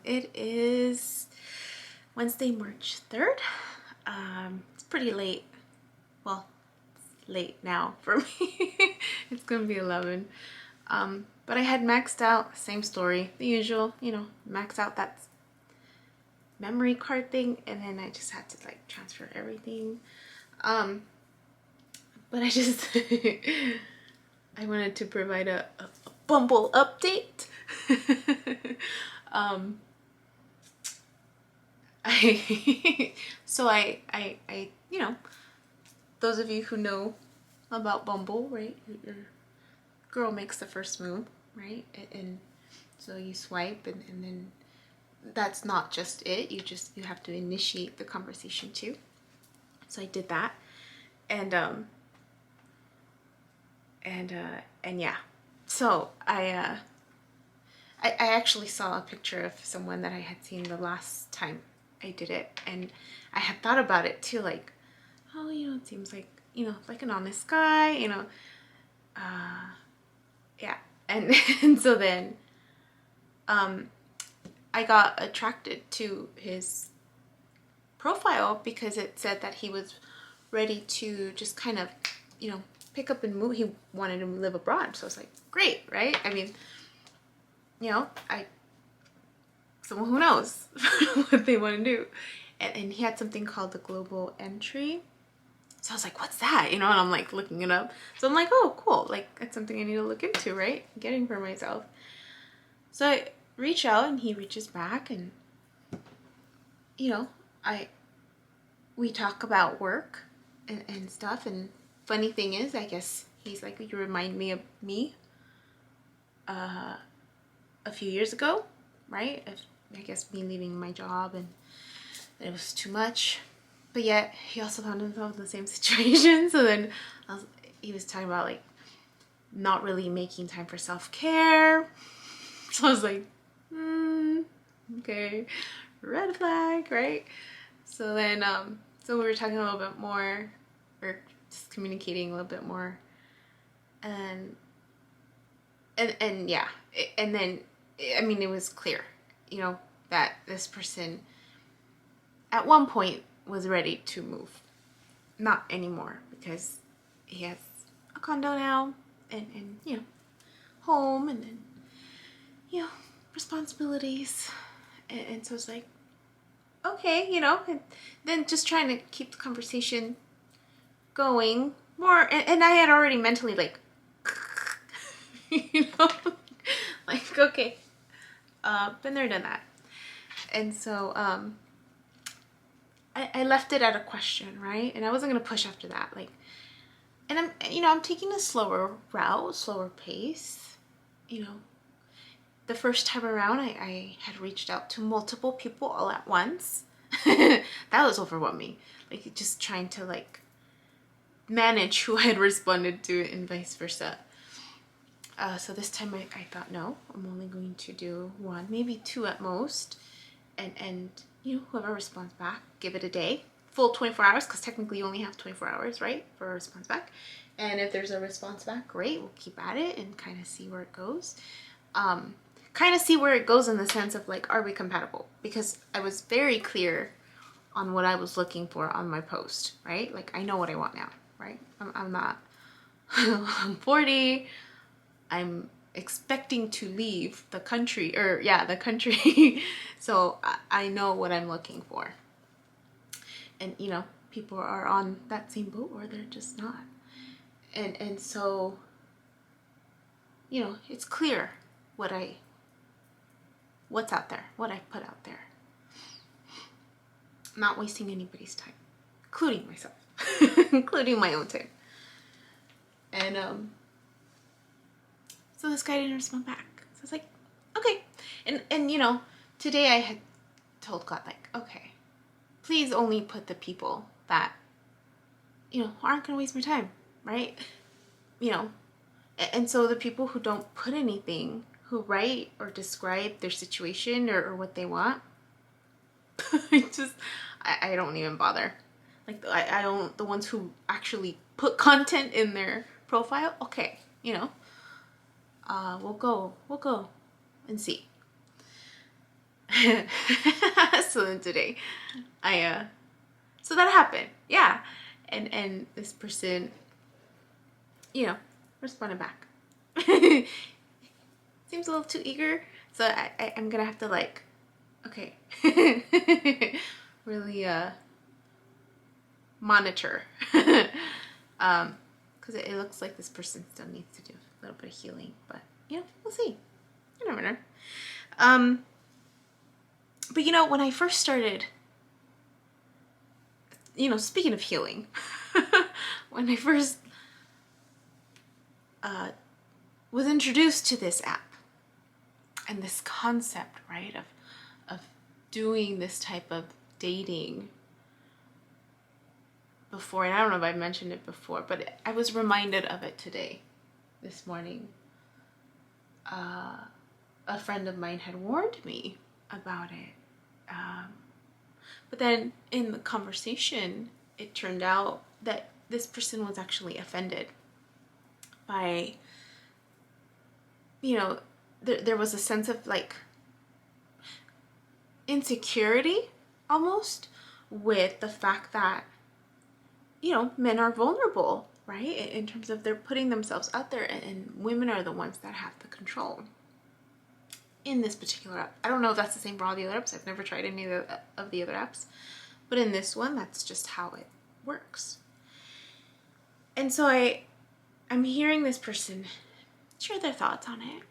It is Wednesday, March 3rd. It's pretty late. Well, it's late now for me. It's gonna be 11. But I had maxed out, same story, the usual, max out that memory card thing, and then I just had to like transfer everything. But I just I wanted to provide a Bumble update. I those of you who know about Bumble, right? Your girl makes the first move, right? And so you swipe, and then that's not just it. You have to initiate the conversation too. So I did that, and yeah. So I actually saw a picture of someone that I had seen the last time I did it, and I had thought about it too, like, oh, it seems like, like an honest guy, yeah. And so then I got attracted to his profile because it said that he was ready to just kind of, pick up and move. He wanted to live abroad. So I was like, great, right? I mean, someone who knows what they want to do. And he had something called the global entry. So I was like, what's that? And I'm like looking it up. So I'm like, oh, cool. Like, that's something I need to look into, right? Getting for myself. So I reach out, and he reaches back, and, we talk about work and stuff. And funny thing is, I guess he's like, you remind me of me a few years ago, right? I guess me leaving my job, and it was too much. But yet he also found himself in the same situation. So then he was talking about like not really making time for self-care. So I was like, okay, red flag, right? So then so we were talking a little bit more, or just communicating a little bit more, and yeah, and then I mean, it was clear, that this person at one point was ready to move. Not anymore, because he has a condo now, and home, and then responsibilities, and so it's like, okay, and then just trying to keep the conversation going more, and I had already mentally like like, okay, been there, done that. And so I left it at a question, right? And I wasn't gonna push after that, like, and I'm taking a slower route, slower pace. The first time around, I had reached out to multiple people all at once. That was overwhelming, like just trying to like manage who I had responded to and vice versa. So this time I thought, no, I'm only going to do one, maybe two at most, and whoever responds back, give it a day, full 24 hours, because technically you only have 24 hours, right, for a response back. And if there's a response back, great, we'll keep at it and kind of see where it goes. Kind of see where it goes in the sense of like, are we compatible? Because I was very clear on what I was looking for on my post, right? Like, I know what I want now, right? I'm not, I'm 40, I'm expecting to leave the country, the country. So I know what I'm looking for. And, people are on that same boat, or they're just not. And so, it's clear what's out there, what I put out there. I'm not wasting anybody's time, including myself, including my own time. And so this guy didn't respond back. So I was like, okay. And today I had told God, like, okay, please only put the people that, aren't gonna waste my time, right? And so the people who don't put anything, who write or describe their situation or what they want, I don't even bother. Like, I don't, the ones who actually put content in their profile, okay, we'll go and see. So then today, so that happened, yeah, and this person, responded back. Seems a little too eager, so I'm gonna have to like, okay, really monitor, because it looks like this person still needs to do a little bit of healing, but we'll see. You never know. But when I first started, speaking of healing, when I first was introduced to this app and this concept, right, of doing this type of dating before, and I don't know if I mentioned it before, but I was reminded of it today, this morning. A friend of mine had warned me about it. But then in the conversation, it turned out that this person was actually offended by, there was a sense of like insecurity almost with the fact that, men are vulnerable, right? In terms of they're putting themselves out there, and women are the ones that have the control in this particular app. I don't know if that's the same for all the other apps. I've never tried any of the other apps. But in this one, that's just how it works. And so I'm hearing this person share their thoughts on it.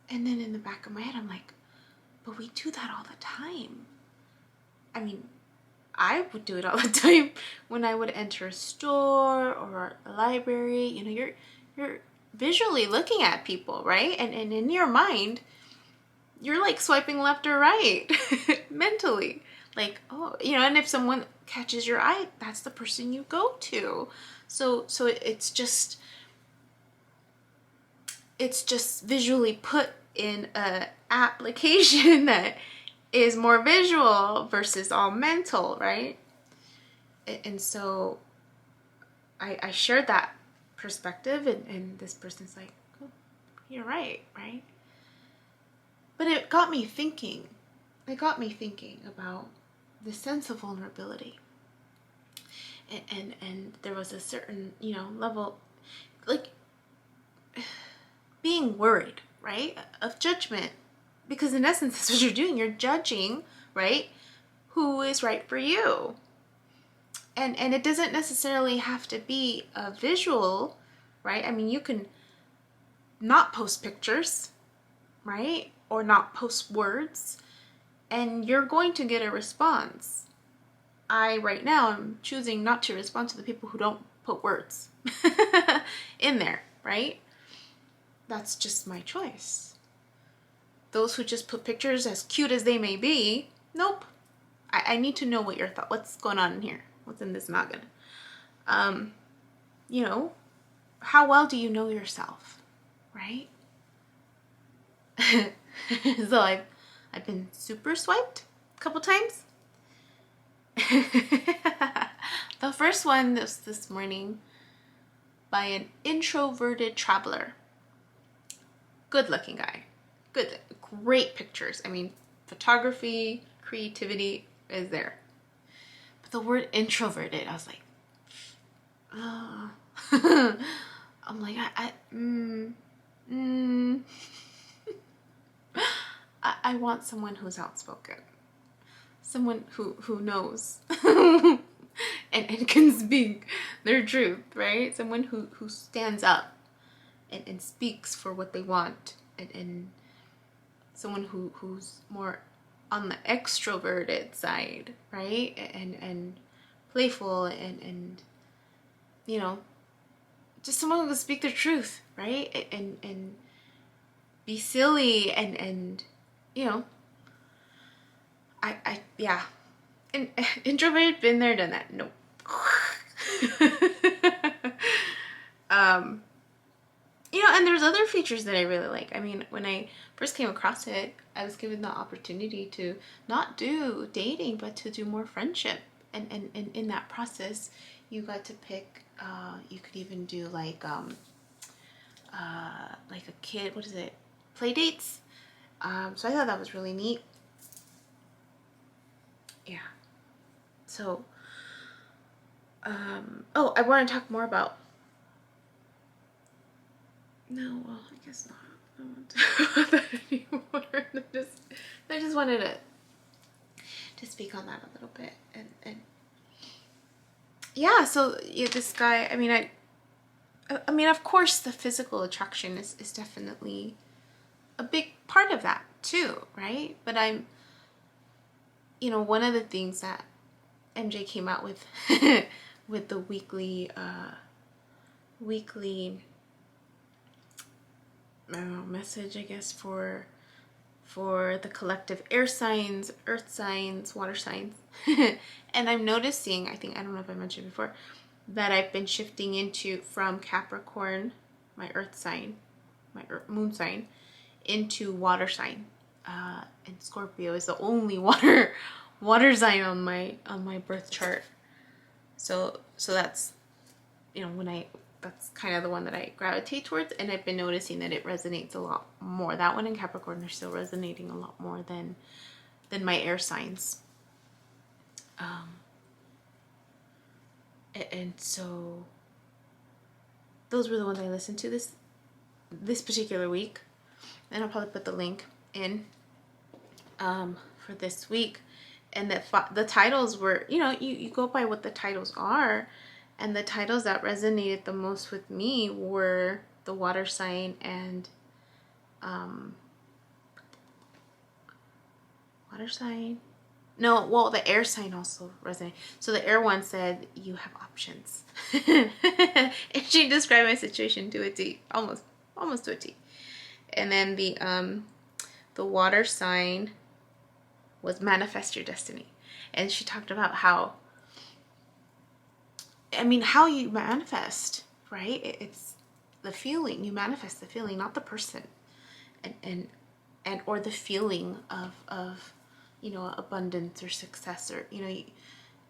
And then in the back of my head, I'm like, but we do that all the time. I mean, I would do it all the time when I would enter a store or a library. You're visually looking at people, right? And in your mind, you're like swiping left or right mentally. Like, oh, and if someone catches your eye, that's the person you go to. So it's just visually put in a application that is more visual versus all mental, right? And so I shared that perspective, and this person's like, oh, you're right? But it got me thinking. About the sense of vulnerability. And there was a certain, level, like being worried, right, of judgment. Because in essence, that's what you're doing. You're judging, right, who is right for you. And it doesn't necessarily have to be a visual, right? I mean, you can not post pictures, right, or not post words, and you're going to get a response. Right now, I'm choosing not to respond to the people who don't put words in there, right? That's just my choice. Those who just put pictures, as cute as they may be, nope. I need to know what's going on in here. What's in this noggin? How well do you know yourself, right? So I've been super swiped a couple times. The first one was this morning by an introverted traveler. Good looking guy. Great pictures. I mean, photography, creativity is there. But the word introverted, I was like, oh. I'm like, I want someone who's outspoken. Someone who knows and can speak their truth, right? Someone who stands up and speaks for what they want, and someone who's more on the extroverted side, right? And playful and just someone who can speak their truth, right? And be silly and yeah. And introverted, been there, done that. Nope. And there's other features that I really like. I mean, when I first came across it, I was given the opportunity to not do dating, but to do more friendship. And in that process, you got to pick, you could even do like a kid, what is it? Play dates. So I thought that was really neat. yeah. So, oh, I want to talk more about, no, well, I guess not. I don't want to talk about that anymore. I just wanted to speak on that a little bit. And yeah, so yeah, this guy, I mean, of course, the physical attraction is definitely a big part of that too, right? But one of the things that MJ came out with with the weekly message, I guess, for the collective air signs, earth signs, water signs. And I'm noticing, I don't know if I mentioned before, that I've been shifting from Capricorn, my earth sign, my moon sign, into water sign. And Scorpio is the only water sign on my birth chart. So that's, that's kind of the one that I gravitate towards, and I've been noticing that it resonates a lot more. That one in Capricorn are still resonating a lot more than my air signs. And so those were the ones I listened to this particular week, and I'll probably put the link in for this week. And the titles were, you go by what the titles are, and the titles that resonated the most with me were the water sign and the air sign also resonated. So the air one said, you have options. And she described my situation to a T, almost to a T. And then the water sign was manifest your destiny. And she talked about how you manifest, right? It's the feeling. You manifest the feeling, not the person. And or the feeling of abundance or success, or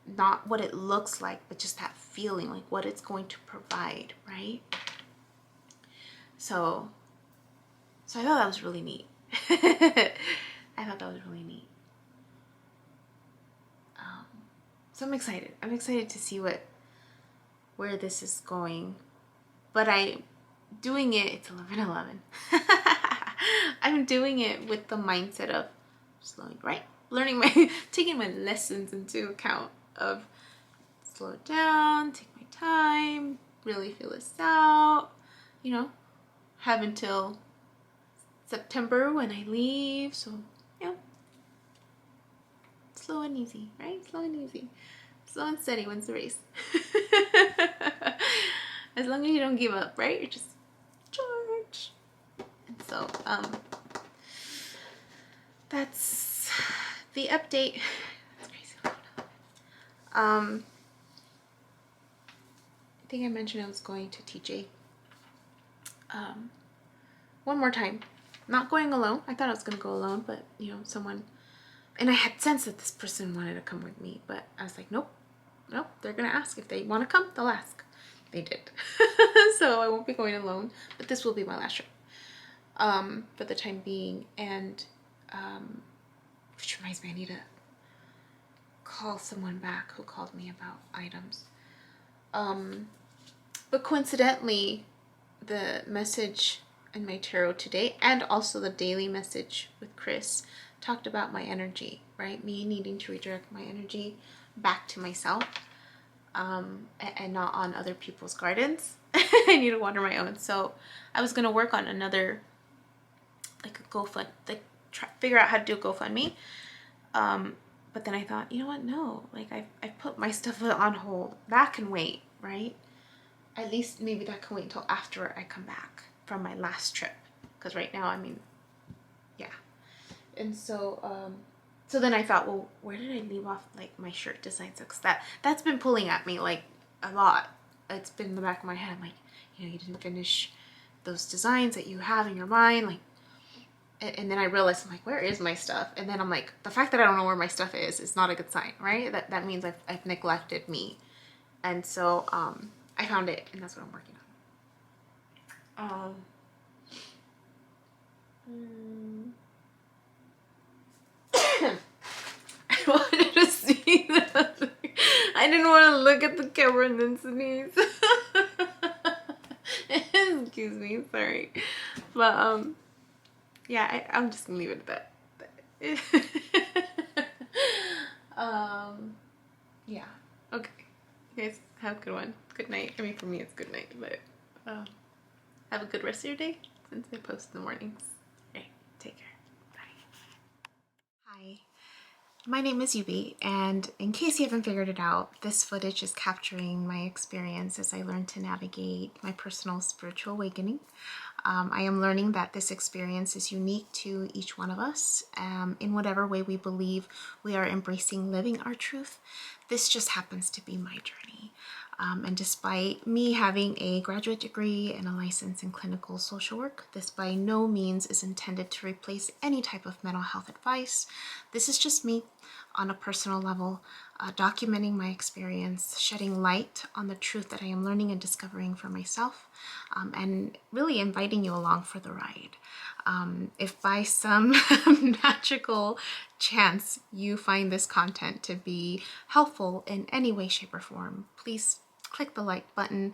not what it looks like, but just that feeling, like what it's going to provide, right? So I thought that was really neat. I thought that was really neat. So I'm excited. I'm excited to see where this is going. But I'm doing it, it's 11:11. I'm doing it with the mindset of slowing, right? Taking my lessons into account of slow it down, take my time, really feel this out, have until September when I leave. So, slow and easy, right? Slow and easy. Slow and steady wins the race. As long as you don't give up, right? You're just charge. And so, that's the update. That's crazy. I think I mentioned I was going to TJ. One more time. Not going alone. I thought I was going to go alone, but someone, and I had sensed that this person wanted to come with me, but I was like, nope, they're going to ask. If they want to come, they'll ask. They did. So I won't be going alone, but this will be my last trip for the time being. And which reminds me, I need to call someone back who called me about items. But coincidentally, the message in my tarot today, and also the daily message with Chris, talked about my energy, right? Me needing to redirect my energy back to myself, and not on other people's gardens. I need to water my own. So I was going to work on another, like a GoFund, figure out how to do a GoFundMe. But then I thought, you know what? No, like I put my stuff on hold. That can wait, right? At least maybe that can wait until after I come back from my last trip. Because right now, yeah. And so, so then I thought, well, where did I leave off, like, my shirt designs? Because that's been pulling at me, like, a lot. It's been in the back of my head. I'm like, you didn't finish those designs that you have in your mind, like. And then I realized, I'm like, where is my stuff? And then I'm like, the fact that I don't know where my stuff is not a good sign, right? That means I've neglected me. And so I found it, and that's what I'm working on. I wanted to see didn't want to look at the camera and then sneeze. Excuse me, sorry. But yeah, I'm just gonna leave it at that. Yeah. Okay. You guys have a good one. Good night. I mean, for me, it's good night, but have a good rest of your day since I post in the mornings. Okay, take care. Bye. Hi. My name is Yubi, and in case you haven't figured it out, this footage is capturing my experience as I learn to navigate my personal spiritual awakening. I am learning that this experience is unique to each one of us. In whatever way we believe we are embracing living our truth, this just happens to be my journey. And despite me having a graduate degree and a license in clinical social work, this by no means is intended to replace any type of mental health advice. This is just me on a personal level, documenting my experience, shedding light on the truth that I am learning and discovering for myself, and really inviting you along for the ride. If by some magical chance you find this content to be helpful in any way, shape, or form, please click the like button,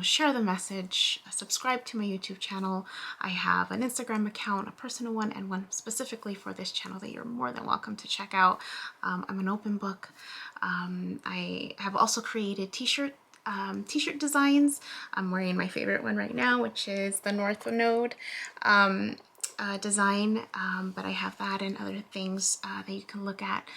share the message, subscribe to my YouTube channel. I have an Instagram account, a personal one, and one specifically for this channel that you're more than welcome to check out. I'm an open book. I have also created t-shirt designs. I'm wearing my favorite one right now, which is the North Node design, but I have that and other things that you can look at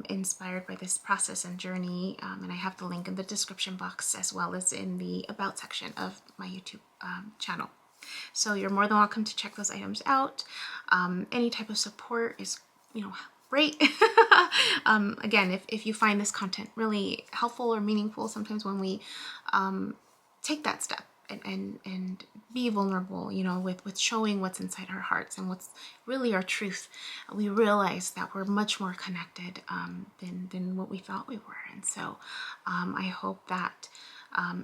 inspired by this process and journey, and I have the link in the description box as well as in the about section of my YouTube channel. So you're more than welcome to check those items out. Any type of support is great. Again, if you find this content really helpful or meaningful, sometimes when we take that step and be vulnerable, with showing what's inside our hearts and what's really our truth, we realize that we're much more connected than what we thought we were. And so I hope that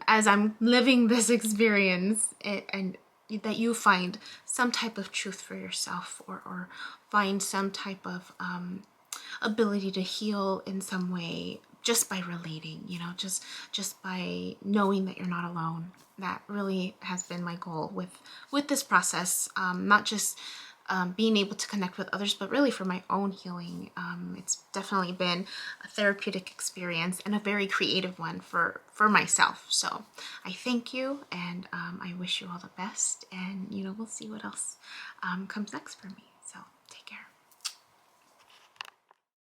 as I'm living this experience and that you find some type of truth for yourself, or find some type of ability to heal in some way just by relating, just by knowing that you're not alone. That really has been my goal with this process, not just being able to connect with others, but really for my own healing. It's definitely been a therapeutic experience and a very creative one for myself. So I thank you, and I wish you all the best, and we'll see what else comes next for me.